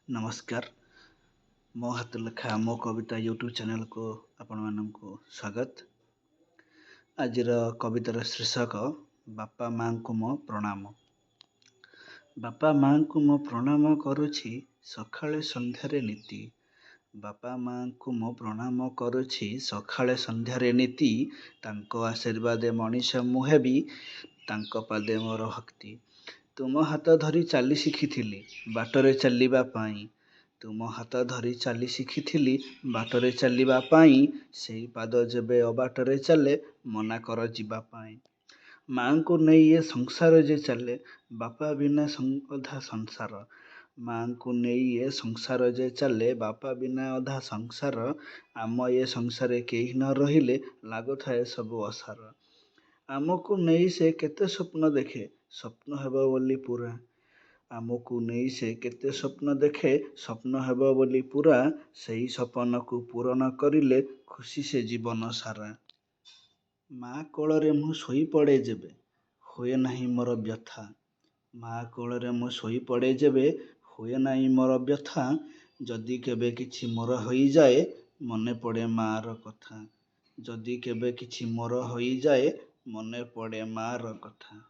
ନମସ୍କାର। ମୋ ହାତ ଲେଖା ମୋ କବିତା ୟୁଟ୍ୟୁବ୍ ଚ୍ୟାନେଲକୁ ଆପଣମାନଙ୍କୁ ସ୍ୱାଗତ। ଆଜିର କବିତାର ଶୀର୍ଷକ ବାପା ମାଆଙ୍କୁ ମୋ ପ୍ରଣାମ। ବାପା ମାଆଙ୍କୁ ମୋ ପ୍ରଣାମ କରୁଛି ସକାଳେ ସନ୍ଧ୍ୟାରେ ନୀତି। ବାପା ମାଆଙ୍କୁ ମୋ ପ୍ରଣାମ କରୁଛି ସକାଳେ ସନ୍ଧ୍ୟାରେ ନୀତି। ତାଙ୍କ ଆଶୀର୍ବାଦେ ମଣିଷ ମୁଁ ହେବି, ତାଙ୍କ ପାଦେ ମୋର ଭକ୍ତି। ତୁମ ହାତ ଧରି ଚାଲି ଶିଖିଥିଲି ବାଟରେ ଚାଲିବା ପାଇଁ। ତୁମ ହାତ ଧରି ଚାଲି ଶିଖିଥିଲି ବାଟରେ ଚାଲିବା ପାଇଁ। ସେଇ ପାଦ ଯେବେ ଅବାଟରେ ଚାଲେ ମନା କର ଯିବା ପାଇଁ। ମାଆଙ୍କୁ ନେଇ ଏ ସଂସାର ଯେ ଚାଲେ ବାପା ବିନା ଅଧା ସଂସାର। ମାଆଙ୍କୁ ନେଇ ଏ ସଂସାର ଯେ ଚାଲେ ବାପା ବିନା ଅଧା ସଂସାର। ଆମ ଏ ସଂସାରେ କେହି ନ ରହିଲେ ଲାଗୁଥାଏ ସବୁ ଅସାର। ଆମକୁ ନେଇ ସେ କେତେ ସ୍ୱପ୍ନ ଦେଖେ ସ୍ୱପ୍ନ ହେବ ବୋଲି ପୁରା। ଆମକୁ ନେଇ ସେ କେତେ ସ୍ୱପ୍ନ ଦେଖେ ସ୍ୱପ୍ନ ହେବ ବୋଲି ପୁରା। ସେଇ ସପନକୁ ପୂରଣ କରିଲେ ଖୁସି ସେ ଜୀବନ ସାରା। ମା କୋଳରେ ମୁଁ ଶୋଇପଡ଼େ ଯେବେ ହୁଏ ନାହିଁ ମୋର ବ୍ୟଥା। ମା କୋଳରେ ମୁଁ ଶୋଇପଡ଼େ ଯେବେ ହୁଏ ନାହିଁ ମୋର ବ୍ୟଥା। ଯଦି କେବେ କିଛି ମୋର ହୋଇଯାଏ ମନେ ପଡ଼େ ମାଆର କଥା। ଯଦି କେବେ କିଛି ମୋର ହୋଇଯାଏ ମନେ ପଡ଼େ ମାଆର କଥା।